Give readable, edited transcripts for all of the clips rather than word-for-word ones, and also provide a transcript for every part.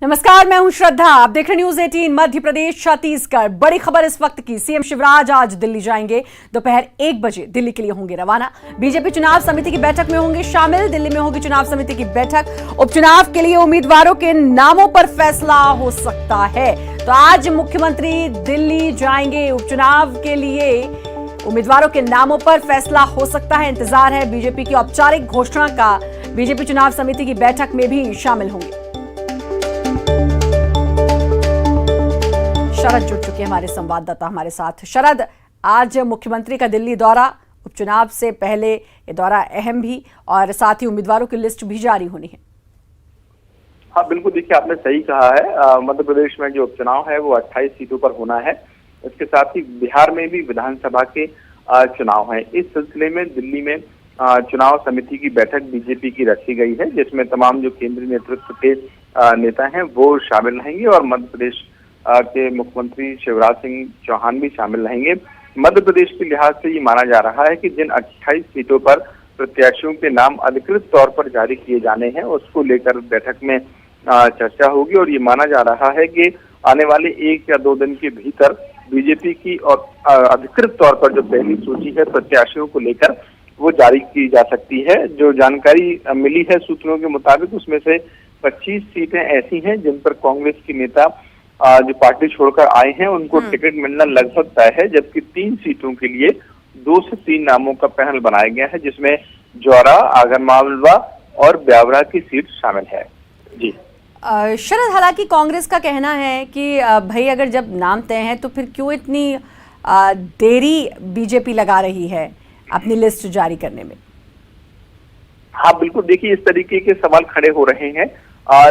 नमस्कार, मैं हूं श्रद्धा। आप देख रहे न्यूज 18 मध्य प्रदेश छत्तीसगढ़। बड़ी खबर इस वक्त की। सीएम शिवराज आज दिल्ली जाएंगे। दोपहर 1 बजे दिल्ली के लिए होंगे रवाना। बीजेपी चुनाव समिति की बैठक में होंगे शामिल। दिल्ली में होगी चुनाव समिति की बैठक। उपचुनाव के लिए उम्मीदवारों के नामों पर फैसला हो सकता है। तो आज मुख्यमंत्री दिल्ली जाएंगे। उपचुनाव के लिए उम्मीदवारों के नामों पर फैसला हो सकता है। इंतजार है बीजेपी की औपचारिक घोषणा का। बीजेपी चुनाव समिति की बैठक में भी शामिल होंगे। शरद जुड़ चुके हैं हमारे संवाददाता हमारे साथ। शरद, आज मुख्यमंत्री का दिल्ली दौरा, उपचुनाव से पहले ये दौरा अहम भी, और साथ ही उम्मीदवारों की लिस्ट भी जारी होनी है। हाँ बिल्कुल, देखिए आपने सही कहा है। मध्य प्रदेश में जो उपचुनाव है वो 28 सीटों पर होना है। इसके साथ ही बिहार में भी विधानसभा के चुनाव हैं। इस सिलसिले में दिल्ली में चुनाव समिति की बैठक बीजेपी की रखी गई है, जिसमें तमाम जो केंद्रीय नेतृत्व के नेता हैं वो शामिल रहेंगे और मध्य प्रदेश के मुख्यमंत्री शिवराज सिंह चौहान भी शामिल रहेंगे। मध्य प्रदेश के लिहाज से ये माना जा रहा है कि जिन 28 सीटों पर प्रत्याशियों के नाम अधिकृत तौर पर जारी किए जाने हैं उसको लेकर बैठक में चर्चा होगी। और ये माना जा रहा है कि आने वाले 1 या 2 दिन के भीतर बीजेपी की और अधिकृत तौर पर जो पहली सूची है प्रत्याशियों को लेकर वो जारी की जा सकती है। जो जानकारी मिली है सूत्रों के मुताबिक, उसमें से 25 सीटें ऐसी हैं जिन पर कांग्रेस के नेता जो पार्टी छोड़कर आए हैं उनको टिकट मिलना लगभग तय है, जबकि 3 सीटों के लिए 2 से 3 नामों का पैनल बनाया गया है, जिसमें जौरा, आगरमालवा और ब्यावरा की सीट शामिल है। जी शरद, हालांकि कांग्रेस का कहना है कि भाई अगर जब नाम तय है तो फिर क्यों इतनी देरी बीजेपी लगा रही है अपनी लिस्ट जारी करने में? हाँ बिल्कुल, देखिए इस तरीके के सवाल खड़े हो रहे हैं,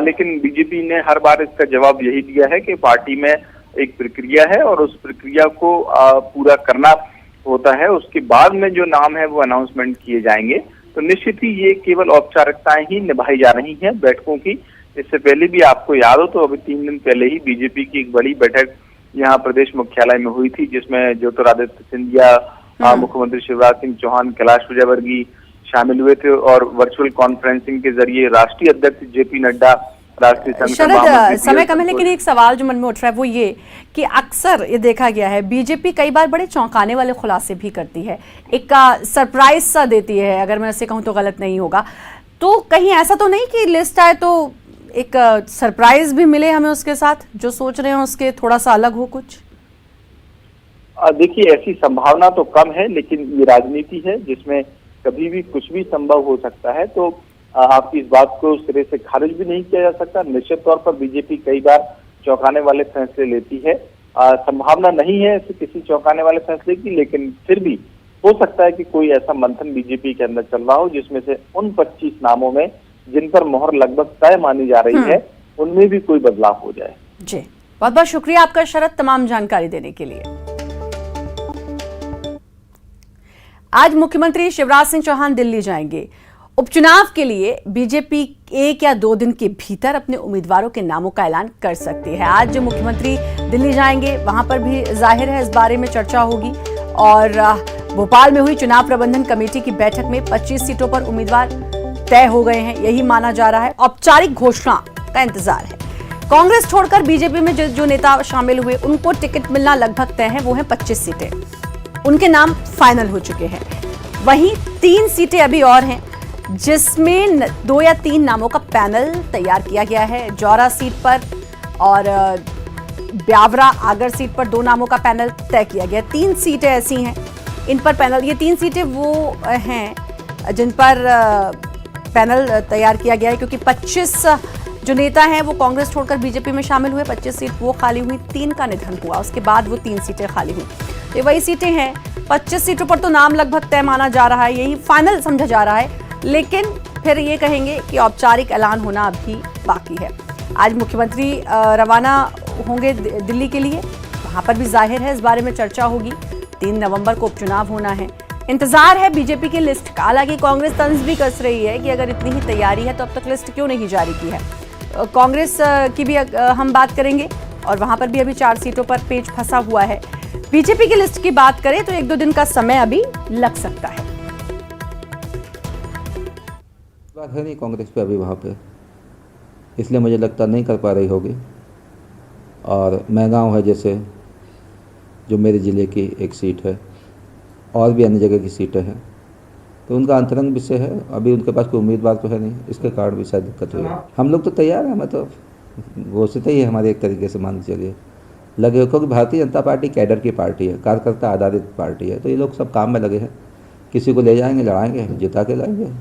लेकिन बीजेपी ने हर बार इसका जवाब यही दिया है कि पार्टी में एक प्रक्रिया है और उस प्रक्रिया को पूरा करना होता है। उसके बाद में जो नाम है वो अनाउंसमेंट किए जाएंगे। तो निश्चित ही ये केवल औपचारिकताएं ही निभाई जा रही हैं बैठकों की। इससे पहले भी आपको याद हो तो अभी 3 दिन पहले ही बीजेपी की एक बड़ी बैठक यहाँ प्रदेश मुख्यालय में हुई थी, जिसमें ज्योतिरादित्य सिंधिया, मुख्यमंत्री शिवराज सिंह चौहान, कैलाश विजयवर्गीय शामिल हुए थे और वर्चुअल कॉन्फ्रेंसिंग के जरिए राष्ट्रीय अध्यक्ष जेपी नड्डा, राष्ट्रीय संघ समय कम है, लेकिन एक सवाल जो मन में उठ रहा है वो ये कि अक्सर ये देखा गया है बीजेपी कई बार बड़े चौंकाने वाले खुलासे भी करती है, एक सरप्राइज सा देती है, अगर मैं ऐसे कहूँ तो गलत नहीं होगा। तो कहीं ऐसा तो नहीं कि लिस्ट आए तो एक सरप्राइज भी मिले हमें उसके साथ, जो सोच रहे हैं उसके थोड़ा सा अलग हो कुछ? देखिए ऐसी संभावना तो कम है, लेकिन ये राजनीति है जिसमें कभी भी कुछ भी संभव हो सकता है। तो आपकी इस बात को सिरे से खारिज भी नहीं किया जा सकता। निश्चित तौर पर बीजेपी कई बार चौंकाने वाले फैसले लेती है। संभावना नहीं है ऐसे किसी चौंकाने वाले फैसले की, लेकिन फिर भी हो सकता है कि कोई ऐसा मंथन बीजेपी के अंदर चल रहा हो जिसमें से उन 25 नामों में जिन पर मोहर लगभग तय मानी जा रही है उनमें भी कोई बदलाव हो जाए। जी, बहुत बहुत शुक्रिया आपका शरद, तमाम जानकारी देने के लिए। आज मुख्यमंत्री शिवराज सिंह चौहान दिल्ली जाएंगे। उपचुनाव के लिए बीजेपी 1 या 2 दिन के भीतर अपने उम्मीदवारों के नामों का ऐलान कर सकती है। आज मुख्यमंत्री दिल्ली जाएंगे, वहां पर भी जाहिर है इस बारे में चर्चा होगी। और भोपाल में हुई चुनाव प्रबंधन कमेटी की बैठक में 25 सीटों पर उम्मीदवार तय हो गए हैं, यही माना जा रहा है। औपचारिक घोषणा का इंतजार है। कांग्रेस छोड़कर बीजेपी में जो नेता शामिल हुए उनको टिकट मिलना लगभग तय है, वो है 25 सीटें, उनके नाम फाइनल हो चुके हैं। वहीं 3 सीटें अभी और हैं, जिसमें 2 या 3 नामों का पैनल तैयार किया गया है। जौरा सीट पर और ब्यावरा आगर सीट पर 2 नामों का पैनल तय किया गया। 3 सीटें ऐसी हैं इन पर पैनल, ये 3 सीटें वो हैं जिन पर पैनल तैयार किया गया है, क्योंकि 25 जो नेता हैं वो कांग्रेस छोड़कर बीजेपी में शामिल हुए। 25 सीट वो खाली हुई, 3 का निधन हुआ, उसके बाद वो 3 सीटें खाली हुई। ये वही सीटें हैं। 25 सीटों पर तो नाम लगभग तय माना जा रहा है, यही फाइनल समझा जा रहा है, लेकिन फिर ये कहेंगे कि औपचारिक ऐलान होना अभी बाकी है। आज मुख्यमंत्री रवाना होंगे दिल्ली के लिए, वहां पर भी जाहिर है इस बारे में चर्चा होगी। 3 नवंबर को उपचुनाव होना है। इंतजार है बीजेपी की लिस्ट का। हालांकि कांग्रेस तंज भी कस रही है कि अगर इतनी ही तैयारी है तो अब तक लिस्ट क्यों नहीं जारी की है। कांग्रेस की भी हम बात करेंगे और वहां पर भी अभी 4 सीटों पर पेच फंसा हुआ है। बीजेपी की लिस्ट की बात करें तो 1-2 दिन का समय अभी लग सकता है। बात है नहीं कांग्रेस पे अभी वहां पे इसलिए मुझे लगता नहीं कर पा रही होगी। और मैगांव है जैसे, जो मेरे ज़िले की एक सीट है, और भी अन्य जगह की सीटें हैं, तो उनका अंतरंग विषय है। अभी उनके पास कोई उम्मीदवार तो है नहीं, इसके कारण भी शायद दिक्कत हुई है। हम लोग तो तैयार हैं, मतलब घोषित ही है हमारे, एक तरीके से मान चलिए लगे हो, क्योंकि भारतीय जनता पार्टी कैडर की पार्टी है, कार्यकर्ता आधारित पार्टी है, तो ये लोग सब काम में लगे हैं। किसी को ले जाएंगे, लड़ाएंगे, जिता के लाएंगे।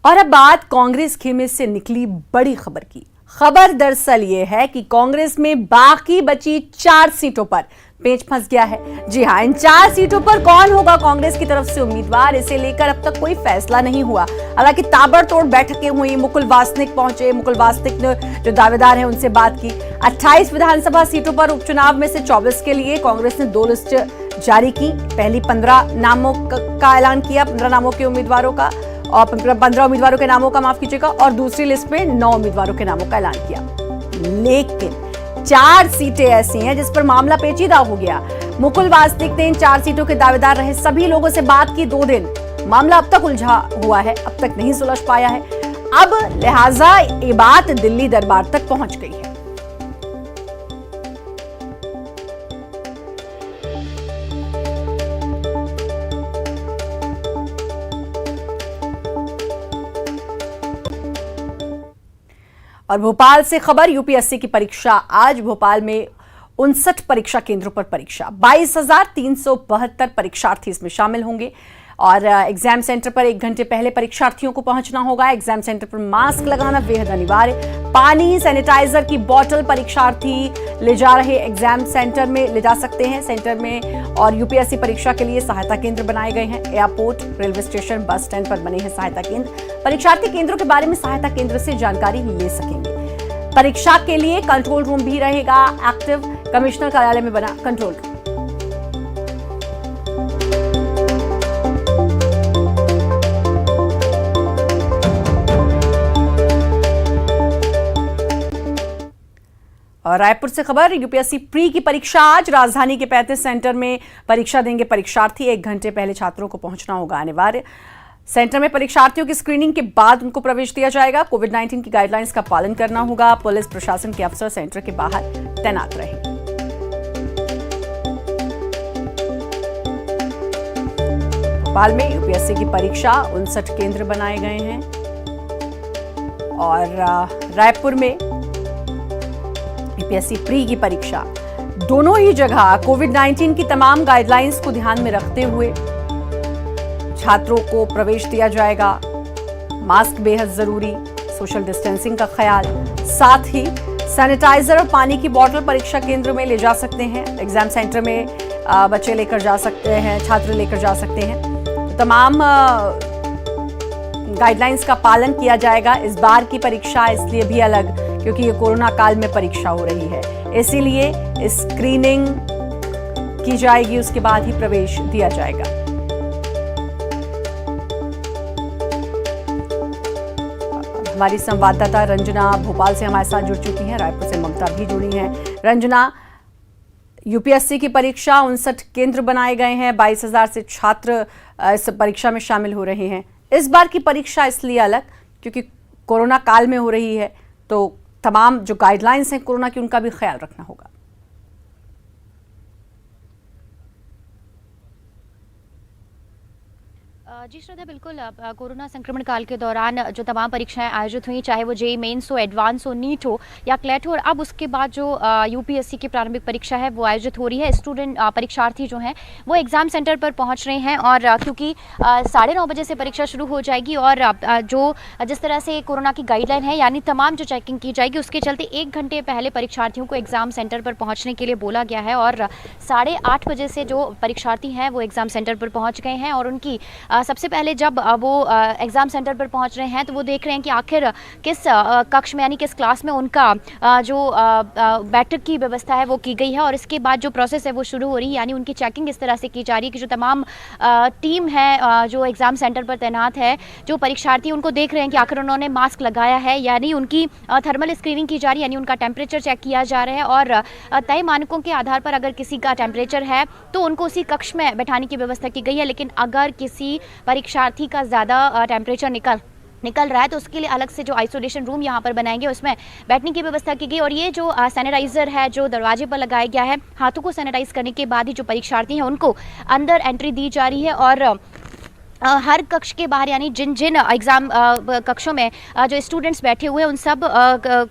और अब बात कांग्रेस खेमे से निकली बड़ी खबर की। खबर दरअसल ये है कि कांग्रेस में बाकी बची 4 सीटों पर पेच फंस गया है। जी हां, इन 4 सीटों पर कौन होगा कांग्रेस की तरफ से उम्मीदवार, इसे लेकर अब तक कोई फैसला नहीं हुआ। हालांकि ताबड़तोड़ बैठकें हुई, मुकुल वासनिक पहुंचे, मुकुल वासनिक ने जो दावेदार हैं उनसे बात की। 28 विधानसभा सीटों पर उपचुनाव में से 24 के लिए कांग्रेस ने 2 लिस्ट जारी की। पहली 15 नामों का ऐलान किया, 15 नामों के उम्मीदवारों का, और 15 उम्मीदवारों के नामों का, माफ कीजिएगा, और दूसरी लिस्ट में 9 उम्मीदवारों के नामों का ऐलान किया। लेकिन 4 सीटें ऐसी हैं जिस पर मामला पेचीदा हो गया। मुकुल वासनिक ने इन 4 सीटों के दावेदार रहे सभी लोगों से बात की 2 दिन। मामला अब तक उलझा हुआ है, अब तक नहीं सुलझ पाया है। अब लिहाजा ये बात दिल्ली दरबार तक पहुंच गई है। और भोपाल से खबर, यूपीएससी की परीक्षा आज। भोपाल में 59 परीक्षा केंद्रों पर परीक्षा, 22,372 परीक्षार्थी इसमें शामिल होंगे। और एग्जाम सेंटर पर 1 घंटे पहले परीक्षार्थियों को पहुंचना होगा। एग्जाम सेंटर पर मास्क लगाना बेहद अनिवार्य। पानी, सैनिटाइजर की बोतल परीक्षार्थी ले जा रहे एग्जाम सेंटर में ले जा सकते हैं सेंटर में। और यूपीएससी परीक्षा के लिए सहायता केंद्र बनाए गए हैं। Airport, railway station, bus stand पर बने हैं सहायता केंद्र। परीक्षार्थी केंद्रों के बारे में सहायता केंद्र से जानकारी ले सकेंगे। परीक्षा के लिए कंट्रोल रूम भी रहेगा एक्टिव। कमिश्नर कार्यालय में बना कंट्रोल रूम। और रायपुर से खबर, यूपीएससी प्री की परीक्षा आज। राजधानी के 35 सेंटर में परीक्षा देंगे परीक्षार्थी। 1 घंटे पहले छात्रों को पहुंचना होगा अनिवार्य। सेंटर में परीक्षार्थियों की स्क्रीनिंग के बाद उनको प्रवेश दिया जाएगा। कोविड-19 की गाइडलाइंस का पालन करना होगा। पुलिस प्रशासन के अफसर सेंटर के बाहर तैनात रहेंगे। भोपाल में यूपीएससी की परीक्षा, 59 केंद्र बनाए गए हैं। और रायपुर में यूपीएससी प्री की परीक्षा, दोनों ही जगह कोविड-19 की तमाम गाइडलाइंस को ध्यान में रखते हुए छात्रों को प्रवेश दिया जाएगा। मास्क बेहद जरूरी, सोशल डिस्टेंसिंग का ख्याल, साथ ही सैनिटाइजर और पानी की बोतल परीक्षा केंद्र में ले जा सकते हैं। एग्जाम सेंटर में बच्चे लेकर जा सकते हैं, छात्र लेकर जा सकते हैं। तो तमाम गाइडलाइंस का पालन किया जाएगा। इस बार की परीक्षा इसलिए भी अलग क्योंकि ये कोरोना काल में परीक्षा हो रही है, इसीलिए स्क्रीनिंग की जाएगी, उसके बाद ही प्रवेश दिया जाएगा। हमारी संवाददाता रंजना भोपाल से हमारे साथ जुड़ चुकी हैं, रायपुर से ममता भी जुड़ी हैं। रंजना, यूपीएससी की परीक्षा, 59 केंद्र बनाए गए हैं, 22,000 से छात्र इस परीक्षा में शामिल हो रहे हैं। इस बार की परीक्षा इसलिए अलग क्योंकि कोरोना काल में हो रही है, तो तमाम जो गाइडलाइंस हैं कोरोना की, उनका भी ख्याल रखना होगा। जी श्रद्धा, बिल्कुल। कोरोना संक्रमण काल के दौरान जो तमाम परीक्षाएं आयोजित हुई, चाहे वो जेईई मेंस हो, एडवांस हो, नीट हो या क्लेट हो, और अब उसके बाद जो यूपीएससी की प्रारंभिक परीक्षा है वो आयोजित हो रही है। स्टूडेंट परीक्षार्थी जो हैं वो एग्ज़ाम सेंटर पर पहुंच रहे हैं। और क्योंकि 9:30 बजे से परीक्षा शुरू हो जाएगी और जिस तरह से कोरोना की गाइडलाइन है, यानी तमाम जो चेकिंग की जाएगी, उसके चलते 1 घंटे पहले परीक्षार्थियों को एग्ज़ाम सेंटर पर पहुँचने के लिए बोला गया है। और 8:30 बजे से जो परीक्षार्थी हैं वो एग्ज़ाम सेंटर पर पहुँच गए हैं। और उनकी सबसे पहले जब वो एग्ज़ाम सेंटर पर पहुंच रहे हैं तो वो देख रहे हैं कि आखिर किस कक्ष में, यानी किस क्लास में उनका जो बैठक की व्यवस्था है वो की गई है। और इसके बाद जो प्रोसेस है वो शुरू हो रही है, यानी उनकी चेकिंग इस तरह से की जा रही है कि जो तमाम टीम है जो एग्ज़ाम सेंटर पर तैनात है, जो परीक्षार्थी उनको देख रहे हैं कि आखिर उन्होंने मास्क लगाया है, यानी उनकी थर्मल स्क्रीनिंग की जा रही है, यानी उनका टेम्परेचर चेक किया जा रहा है। और तय मानकों के आधार पर अगर किसी का टेम्परेचर है तो उनको उसी कक्ष में बैठाने की व्यवस्था की गई है। लेकिन अगर किसी परीक्षार्थी का ज़्यादा टेम्परेचर निकल रहा है, तो उसके लिए अलग से जो आइसोलेशन रूम यहाँ पर बनाएंगे, उसमें बैठने की व्यवस्था की गई। और ये जो सैनिटाइजर है जो दरवाजे पर लगाया गया है, हाथों को सैनिटाइज करने के बाद ही जो परीक्षार्थी हैं उनको अंदर एंट्री दी जा रही है। और हर कक्ष के बाहर, यानी जिन जिन एग्ज़ाम कक्षों में जो स्टूडेंट्स बैठे हुए हैं उन सब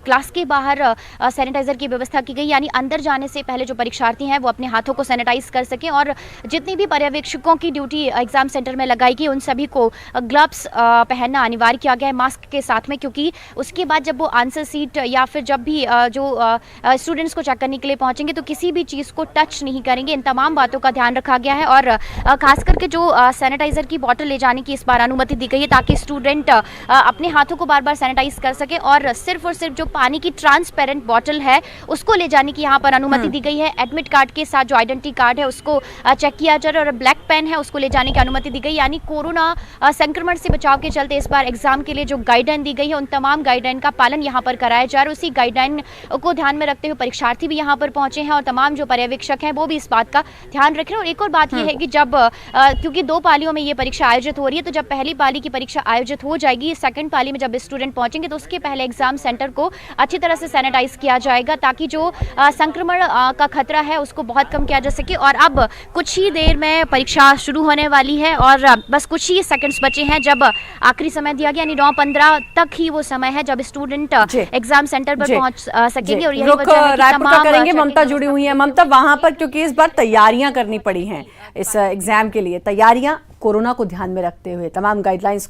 क्लास के बाहर सैनिटाइज़र की व्यवस्था की गई, यानी अंदर जाने से पहले जो परीक्षार्थी हैं वो अपने हाथों को सैनिटाइज कर सकें। और जितनी भी पर्यवेक्षकों की ड्यूटी एग्ज़ाम सेंटर में लगाई गई उन सभी को ग्लव्स पहनना अनिवार्य किया गया है मास्क के साथ में, क्योंकि उसके बाद जब वो आंसर सीट या फिर जब भी जो स्टूडेंट्स को चेक करने के लिए पहुँचेंगे तो किसी भी चीज़ को टच नहीं करेंगे। इन तमाम बातों का ध्यान रखा गया है। और खास करके जो सैनिटाइज़र की बॉटल ले जाने की इस बार अनुमति दी गई है, ताकि स्टूडेंट अपने हाथों को बार बार सैनिटाइज कर सके। और सिर्फ जो पानी की ट्रांसपेरेंट बॉटल है उसको ले जाने की यहाँ पर अनुमति दी गई है। एडमिट कार्ड के साथ जो आइडेंटिटी कार्ड है उसको चेक किया जा रहा है, और ब्लैक पेन है उसको ले जाने की अनुमति दी गई। यानी कोरोना संक्रमण से बचाव के चलते इस बार एग्जाम के लिए जो गाइडलाइन दी गई है उन तमाम गाइडलाइन का पालन यहाँ पर कराया जा रहा है। उसी गाइडलाइन को ध्यान में रखते हुए परीक्षार्थी भी यहाँ पर पहुंचे हैं और तमाम जो पर्यवेक्षक हैं वो भी इस बात का ध्यान रख रहे हैं। और एक और बात यह है कि जब क्योंकि 2 पालियों में ये परीक्षा आयोजित हो रही है, तो जब पहली पाली की परीक्षा आयोजित हो जाएगी, सेकंड पाली में जब स्टूडेंट पहुंचेंगे तो उसके पहले एग्जाम सेंटर को अच्छी तरह से सैनिटाइज किया जाएगा, ताकि जो संक्रमण का खतरा है उसको बहुत कम किया जा सके। और अब कुछ ही देर में परीक्षा शुरू होने वाली है और बस कुछ ही सेकंड्स बचे हैं जब आखिरी समय दिया गया, यानी 9:15 तक ही वो समय है जब स्टूडेंट एग्जाम सेंटर पर पहुंच सकेंगे। और यही वजह है कि रायपुर का करेंगे। ममता जुड़ी हुई है। ममता, वहां पर क्योंकि इस बार तैयारियां करनी पड़ी हैं इस एग्जाम के लिए, तैयारियां कोरोना को ध्यान में रखते हुए तमाम गाइडलाइंस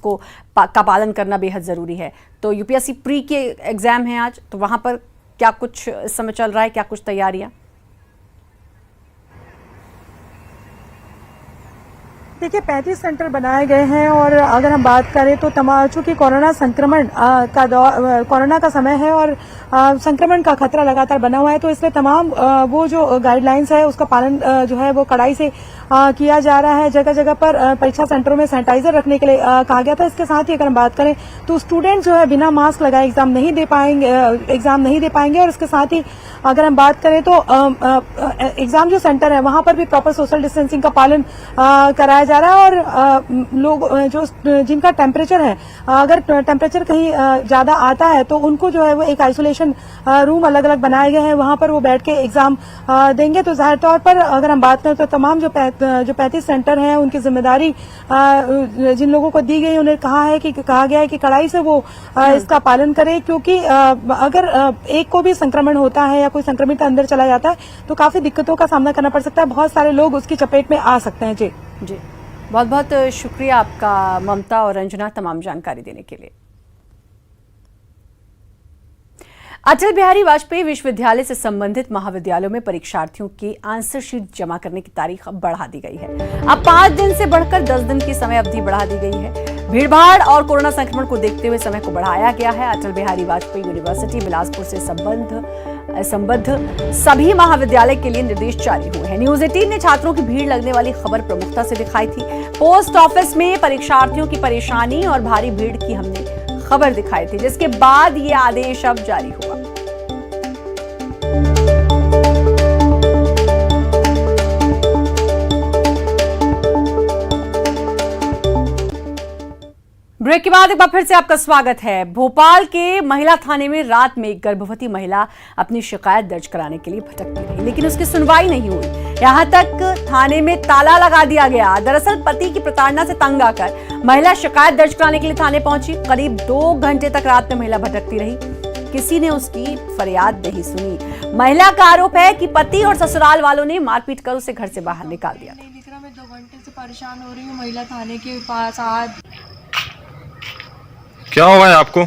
का पालन करना बेहद जरूरी है। तो यूपीएससी प्री के एग्जाम हैं आज, तो वहां पर क्या कुछ इस समय चल रहा है, क्या कुछ तैयारियां? देखिए 35 सेंटर बनाए गए हैं और अगर हम बात करें तो चूंकि कोरोना संक्रमण कोरोना का समय है और संक्रमण का खतरा लगातार बना हुआ है, तो इसलिए तमाम वो जो गाइडलाइंस है उसका पालन जो है वो कड़ाई से किया जा रहा है। जगह जगह पर परीक्षा सेंटरों में सैनिटाइजर रखने के लिए कहा गया था। इसके साथ ही अगर हम बात करें तो स्टूडेंट जो है बिना मास्क लगाए एग्जाम नहीं दे पाएंगे। और इसके साथ ही अगर हम बात करें तो एग्जाम जो सेंटर है वहां पर भी प्रॉपर सोशल डिस्टेंसिंग का पालन कराया जा रहा है। और लोग जो जिनका टेम्परेचर है, अगर टेम्परेचर कहीं ज्यादा आता है तो उनको जो है वो एक आइसोलेशन रूम अलग अलग बनाए गए हैं, वहां पर वो बैठ के एग्जाम देंगे। तो जाहिर तौर पर अगर हम बात करें तो तमाम जो 35 सेंटर हैं उनकी जिम्मेदारी जिन लोगों को दी गई उन्हें कहा गया है कि कड़ाई से वो इसका पालन करें, क्योंकि अगर एक को भी संक्रमण होता है या कोई संक्रमित अंदर चला जाता है तो काफी दिक्कतों का सामना करना पड़ सकता है, बहुत सारे लोग उसकी चपेट में आ सकते हैं। जी बहुत बहुत शुक्रिया आपका ममता और रंजना तमाम जानकारी देने के लिए। अटल बिहारी वाजपेयी विश्वविद्यालय से संबंधित महाविद्यालयों में परीक्षार्थियों की आंसर शीट जमा करने की तारीख बढ़ा दी गई है। अब 5 दिन से बढ़कर 10 दिन की समय अवधि बढ़ा दी गई है। भीड़भाड़ और कोरोना संक्रमण को देखते हुए समय को बढ़ाया गया है। अटल बिहारी वाजपेयी यूनिवर्सिटी बिलासपुर से संबद्ध सभी महाविद्यालय के लिए निर्देश जारी हुए हैं। न्यूज 18 ने छात्रों की भीड़ लगने वाली खबर प्रमुखता से दिखाई थी। पोस्ट ऑफिस में परीक्षार्थियों की परेशानी और भारी भीड़ की हमने खबर दिखाई थी, जिसके बाद ये आदेश अब जारी हुआ। ब्रेक के बाद एक बार फिर से आपका स्वागत है। भोपाल के महिला थाने में रात में एक गर्भवती महिला अपनी शिकायत दर्ज कराने के लिए भटकती रही, लेकिन उसकी सुनवाई नहीं हुई। यहां तक थाने में ताला लगा दिया गया। दरअसल पति की प्रताड़ना से तंग आकर महिला शिकायत दर्ज कराने के लिए थाने पहुंची। करीब 2 घंटे तक रात में महिला भटकती रही, किसी ने उसकी फरियाद नहीं सुनी। महिला का आरोप है कि पति और ससुराल वालों ने मारपीट कर उसे घर से बाहर निकाल दिया। मैं 2 घंटे से परेशान हो रही हूँ महिला थाने के पास। आज क्या हुआ है आपको?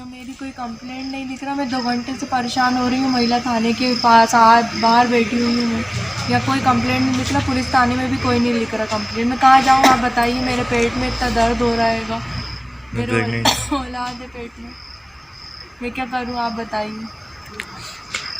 मेरी कोई कंप्लेंट नहीं दिख रहा। मैं 2 घंटे से परेशान हो रही हूँ महिला थाने के पास। आज बाहर बैठी हुई हूँ, या कोई कंप्लेंट नहीं दिख रहा। पुलिस थाने में भी कोई नहीं लिख रहा कंप्लेंट। मैं कहाँ जाऊँ आप बताइए? मेरे पेट में इतना दर्द हो रहा है, मेरे औलाद है पेट में, मैं क्या करूँ आप बताइए?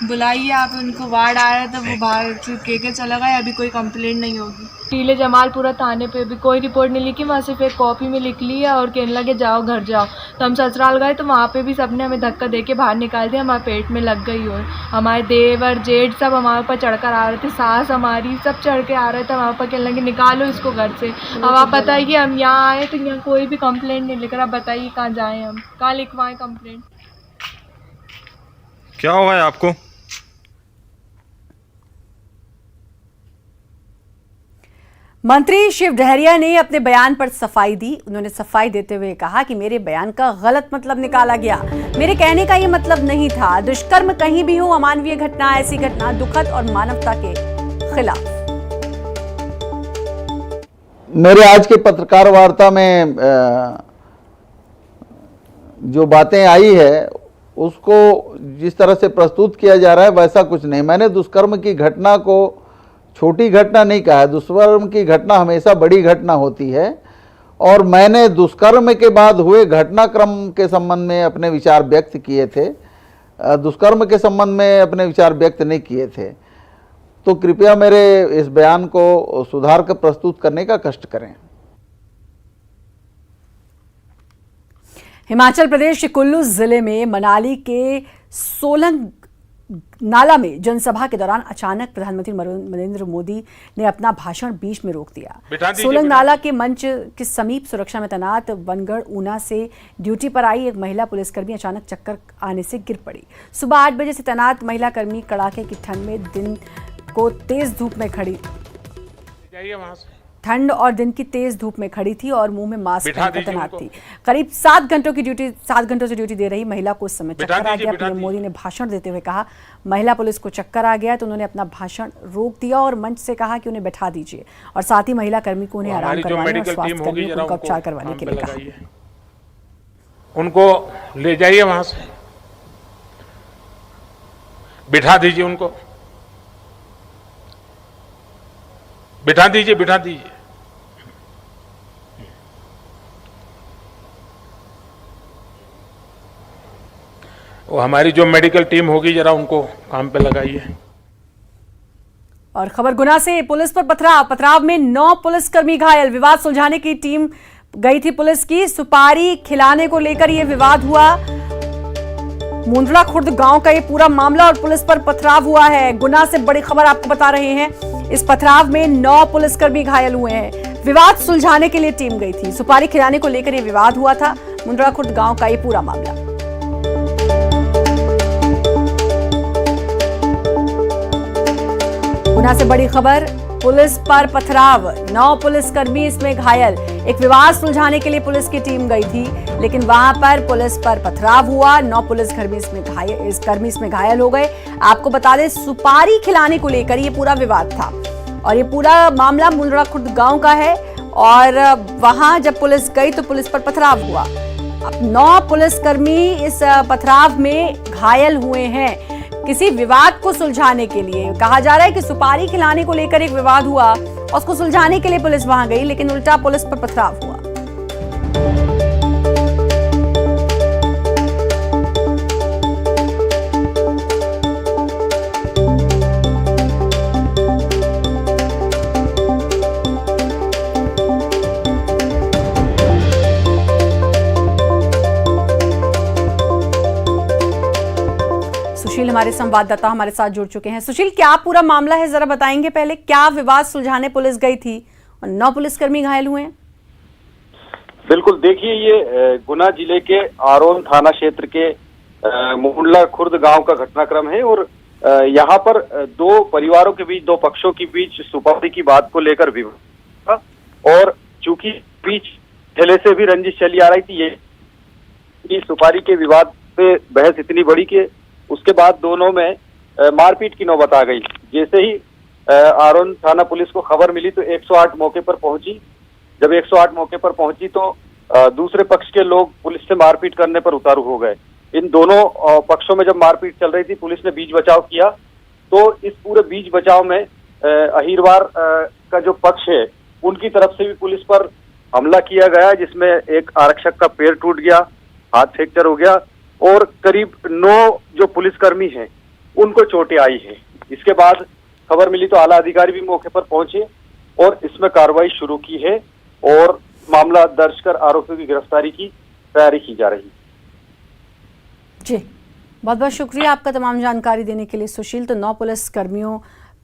बुलाइए आप उनको, वार्ड आ रहा था वो बाहर से के चला गया, अभी कोई कंप्लेंट नहीं होगी। टीले जमालपुरा थाने पे भी कोई रिपोर्ट नहीं लिखी, वहाँ सिर्फ एक कॉपी में लिख ली है और कहने लगे जाओ घर जाओ। तो हम ससुराल गए तो वहाँ पे भी सबने हमें धक्का दे के बाहर निकाल दिया, हमारे पेट में लग गई। और हमारे देवर जेठ सब हमारे ऊपर चढ़कर आ रहे थे, सास हमारी सब चढ़ के आ रहे थे वहाँ पर, कहने लगे निकालो इसको घर से। अब आप बताइए हम यहाँ आए तो यहाँ कोई भी कंप्लेंट नहीं लिख रहा, बताइए कहाँ जाएँ हम, कहाँ लिखवाएँ कंप्लेंट। क्या हुआ है आपको? मंत्री शिव डहरिया ने अपने बयान पर सफाई दी। उन्होंने सफाई देते हुए कहा कि मेरे बयान का गलत मतलब निकाला गया, मेरे कहने का ये मतलब नहीं था। दुष्कर्म कहीं भी हो, अमानवीय घटना, ऐसी घटना दुखद और मानवता के खिलाफ। मेरे आज के पत्रकार वार्ता में जो बातें आई है उसको जिस तरह से प्रस्तुत किया जा रहा है वैसा कुछ नहीं। मैंने दुष्कर्म की घटना को छोटी घटना नहीं कहा है। दुष्कर्म की घटना हमेशा बड़ी घटना होती है और मैंने दुष्कर्म के बाद हुए घटनाक्रम के संबंध में अपने विचार व्यक्त किए थे, दुष्कर्म के संबंध में अपने विचार व्यक्त नहीं किए थे। तो कृपया मेरे इस बयान को सुधार कर प्रस्तुत करने का कष्ट करें। हिमाचल प्रदेश के कुल्लू जिले में मनाली के सोलंग नाला में जनसभा के दौरान अचानक प्रधानमंत्री नरेंद्र मोदी ने अपना भाषण बीच में रोक दिया। सोलंग नाला के मंच के समीप सुरक्षा में तैनात वनगढ़ ऊना से ड्यूटी पर आई एक महिला पुलिसकर्मी अचानक चक्कर आने से गिर पड़ी। सुबह 8 बजे से तैनात महिला कर्मी कड़ाके की ठंड में दिन को तेज धूप में खड़ी ठंड और दिन की तेज धूप में खड़ी थी और मुंह में मास्क पहनकर तैनात थी। करीब 7 घंटों से ड्यूटी दे रही महिला को उस समय चक्कर आ गया। पीएम मोदी ने भाषण देते हुए कहा महिला पुलिस को चक्कर आ गया तो उन्होंने अपना भाषण रोक दिया और मंच से कहा कि उन्हें बैठा दीजिए और साथ ही महिला कर्मी को उन्हें आराम करवाने और स्वास्थ्य कर्मियों को उनका उपचार करवाने के लिए कहा। उनको ले जाइए वहां से, बिठा दीजिए, उनको बिठा दीजिए। वो हमारी जो मेडिकल टीम होगी जरा उनको काम पे लगाइए। और खबर गुना से, पुलिस पर पथराव में 9 पुलिसकर्मी घायल। विवाद सुलझाने की टीम गई थी पुलिस की, सुपारी खिलाने को लेकर यह विवाद हुआ। मुंद्रा खुर्द गांव का ये पूरा मामला और पुलिस पर पथराव हुआ है। गुना से बड़ी खबर आपको बता रहे हैं। इस पथराव में 9 पुलिसकर्मी घायल हुए हैं। विवाद सुलझाने के लिए टीम गई थी, सुपारी खिलाने को लेकर यह विवाद हुआ था। मुंद्रा खुर्द गांव का ये पूरा मामला। गुना से बड़ी खबर, पुलिस पर पथराव, 9 पुलिसकर्मी इसमें घायल। एक विवाद सुलझाने के लिए पुलिस की टीम गई थी लेकिन वहां पर पुलिस पर पथराव हुआ। 9 पुलिसकर्मी इसमें घायल हो गए। आपको बता दें सुपारी खिलाने को लेकर ये पूरा विवाद था और ये पूरा मामला मुंद्रा खुर्द गांव का है और वहां जब पुलिस गई तो पुलिस पर पथराव हुआ। अब 9 पुलिसकर्मी इस पथराव में घायल हुए हैं। किसी विवाद को सुलझाने के लिए कहा जा रहा है कि सुपारी खिलाने को लेकर एक विवाद हुआ और उसको सुलझाने के लिए पुलिस वहां गई लेकिन उल्टा पुलिस पर पथराव हुआ। सुशील हमारे संवाददाता हमारे साथ जुड़ चुके हैं। सुशील, क्या पूरा मामला है, जरा बताएंगे पहले क्या विवाद सुलझाने पुलिस गई थी और 9 पुलिसकर्मी घायल हुए हैं? बिल्कुल, देखिए ये गुना जिले के आरोन थाना क्षेत्र के मुंडला खुर्द गांव का घटनाक्रम है और यहाँ पर 2 परिवारों के बीच, 2 पक्षों के बीच सुपारी की बात को लेकर विवाद था और चूंकि बीच पहले से भी रंजिश चली आ रही थी, ये सुपारी के विवाद पे बहस इतनी बड़ी कि उसके बाद दोनों में मारपीट की नौबत आ गई। जैसे ही आरोन थाना पुलिस को खबर मिली तो 108 मौके पर पहुंची। जब 108 मौके पर पहुंची तो दूसरे पक्ष के लोग पुलिस से मारपीट करने पर उतारू हो गए। इन दोनों पक्षों में जब मारपीट चल रही थी, पुलिस ने बीच बचाव किया तो इस पूरे बीच बचाव में अहिरवार का जो पक्ष है उनकी तरफ से भी पुलिस पर हमला किया गया, जिसमें एक आरक्षक का पैर टूट गया, हाथ फ्रैक्चर हो गया और करीब 9 जो पुलिसकर्मी हैं उनको चोटें आई है। इसके बाद खबर मिली तो आला अधिकारी भी मौके पर पहुंचे और इसमें कार्रवाई शुरू की है और मामला दर्ज कर आरोपियों की गिरफ्तारी की तैयारी की जा रही है। जी, बहुत बहुत शुक्रिया आपका तमाम जानकारी देने के लिए सुशील। तो 9 पुलिस कर्मियों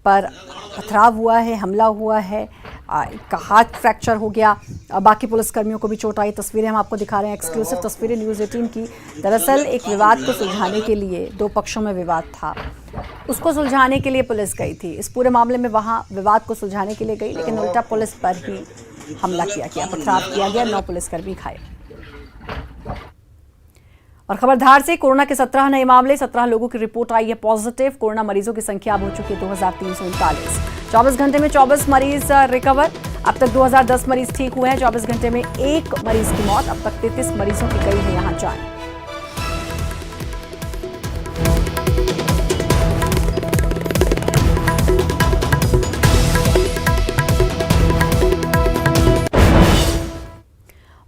पर पथराव हुआ है, हमला हुआ है, एक का हाथ फ्रैक्चर हो गया, बाकी पुलिस कर्मियों को भी चोट आई। तस्वीरें हम आपको दिखा रहे हैं, एक्सक्लूसिव तस्वीरें न्यूज़ 18 की। दरअसल एक विवाद को सुलझाने के लिए, 2 पक्षों में विवाद था, उसको सुलझाने के लिए पुलिस गई थी। इस पूरे मामले में वहाँ विवाद को सुलझाने के लिए गई, लेकिन उल्टा पुलिस पर ही हमला किया गया, पथराव किया गया, 9 पुलिसकर्मी घायल। और खबर धार से कोरोना के 17 नए मामले, 17 लोगों की रिपोर्ट आई है पॉजिटिव। कोरोना मरीजों की संख्या अब हो चुकी है 2339। 24 घंटे में 24 मरीज रिकवर। अब तक 2010 मरीज ठीक हुए हैं। 24 घंटे में 1 मरीज की मौत। अब तक 33 मरीजों की गई है यहां जान।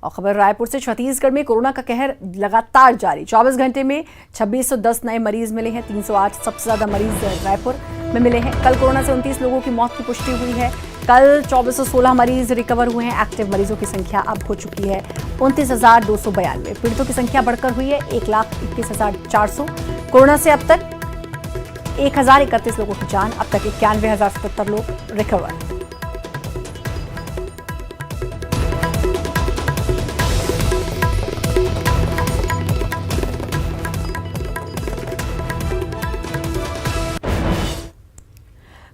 और खबर रायपुर से, छत्तीसगढ़ में कोरोना का कहर लगातार जारी। 24 घंटे में 2610 नए मरीज मिले हैं। 308 सबसे ज्यादा मरीज रायपुर में मिले हैं। कल कोरोना से 29 लोगों की मौत की पुष्टि हुई है। कल 2416 मरीज रिकवर हुए हैं। एक्टिव मरीजों की संख्या अब हो चुकी है 29,292। पीड़ितों की संख्या बढ़कर हुई है 1,21,400। कोरोना से अब तक 1031 लोगों की जान। अब तक 91,077 लोग रिकवर।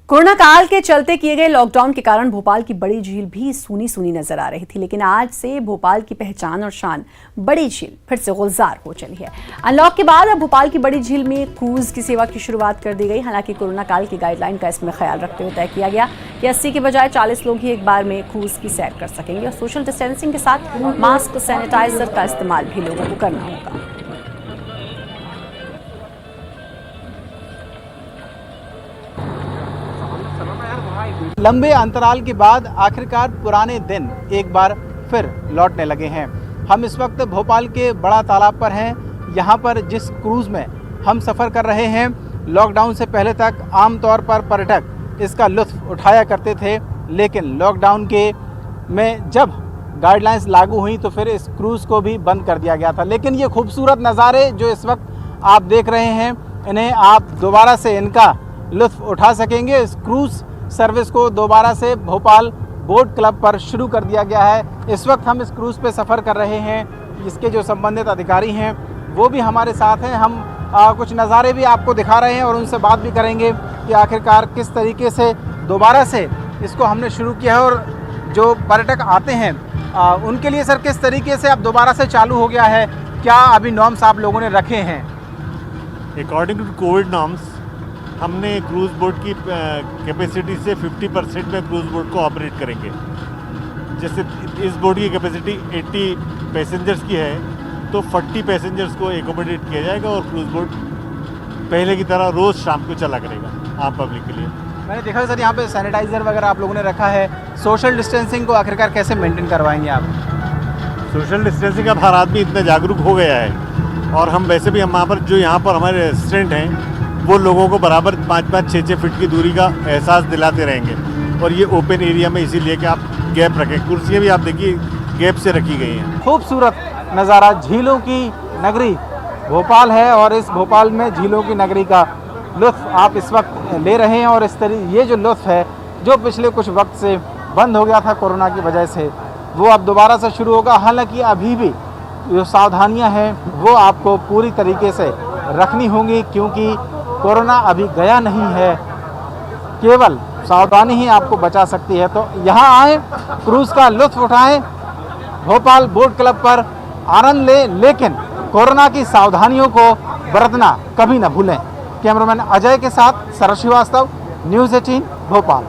कोरोना काल के चलते किए गए लॉकडाउन के कारण भोपाल की बड़ी झील भी सूनी सूनी नजर आ रही थी, लेकिन आज से भोपाल की पहचान और शान बड़ी झील फिर से गुलजार हो चली है। अनलॉक के बाद अब भोपाल की बड़ी झील में क्रूज की सेवा की शुरुआत कर दी गई। हालांकि कोरोना काल की गाइडलाइन का इसमें ख्याल रखते हुए तय किया गया कि 80 के बजाय 40 लोग ही एक बार में क्रूज की सैर कर सकेंगे और सोशल डिस्टेंसिंग के साथ मास्क, सैनिटाइजर का इस्तेमाल भी लोगों को करना होगा। लंबे अंतराल के बाद आखिरकार पुराने दिन एक बार फिर लौटने लगे हैं। हम इस वक्त भोपाल के बड़ा तालाब पर हैं। यहाँ पर जिस क्रूज़ में हम सफ़र कर रहे हैं, लॉकडाउन से पहले तक आमतौर पर पर्यटक इसका लुत्फ़ उठाया करते थे, लेकिन लॉकडाउन के में जब गाइडलाइंस लागू हुई तो फिर इस क्रूज़ को भी बंद कर दिया गया था। लेकिन ये खूबसूरत नज़ारे जो इस वक्त आप देख रहे हैं, इन्हें आप दोबारा से इनका लुत्फ़ उठा सकेंगे। इस क्रूज़ सर्विस को दोबारा से भोपाल बोट क्लब पर शुरू कर दिया गया है। इस वक्त हम इस क्रूज़ पे सफ़र कर रहे हैं। इसके जो संबंधित अधिकारी हैं वो भी हमारे साथ हैं। हम कुछ नज़ारे भी आपको दिखा रहे हैं और उनसे बात भी करेंगे कि आखिरकार किस तरीके से दोबारा से इसको हमने शुरू किया है और जो पर्यटक आते हैं उनके लिए सर किस तरीके से अब दोबारा से चालू हो गया है, क्या अभी नॉर्म्स आप लोगों ने रखे हैं? अकॉर्डिंग टू कोविड नॉर्म्स हमने क्रूज़ बोट की कैपेसिटी से 50% में क्रूज़ बोट को ऑपरेट करेंगे। जैसे इस बोट की कैपेसिटी 80 पैसेंजर्स की है तो 40 पैसेंजर्स को एकोमोडेट किया जाएगा और क्रूज़ बोट पहले की तरह रोज़ शाम को चला करेगा आम पब्लिक के लिए। मैंने देखा सर यहाँ पे सैनिटाइज़र वगैरह आप लोगों ने रखा है। सोशल डिस्टेंसिंग को आखिरकार कैसे मेंटेन करवाएंगे आप? सोशल डिस्टेंसिंग अब हर आदमी इतना जागरूक हो गया है और हम वैसे भी हम वहाँ पर जो यहाँ पर हमारे रेजिस्टेंट हैं वो लोगों को बराबर 5-5, 6-6 फीट की दूरी का एहसास दिलाते रहेंगे। और ये ओपन एरिया में इसीलिए कि आप गैप रखें। कुर्सियाँ भी आप देखिए गैप से रखी गई हैं। खूबसूरत नज़ारा, झीलों की नगरी भोपाल है और इस भोपाल में झीलों की नगरी का लुत्फ़ आप इस वक्त ले रहे हैं। और ये जो लुत्फ़ है जो पिछले कुछ वक्त से बंद हो गया था कोरोना की वजह से, वो अब दोबारा से शुरू होगा। हालांकि अभी भी जो सावधानियां हैं वो आपको पूरी तरीके से रखनी होंगी, क्योंकि कोरोना अभी गया नहीं है। केवल सावधानी ही आपको बचा सकती है। तो यहाँ आए, क्रूज़ का लुत्फ़ उठाएं, भोपाल बोट क्लब पर आनंद लें, लेकिन कोरोना की सावधानियों को बरतना कभी न भूलें। कैमरामैन अजय के साथ शरद श्रीवास्तव, न्यूज़ 18 भोपाल।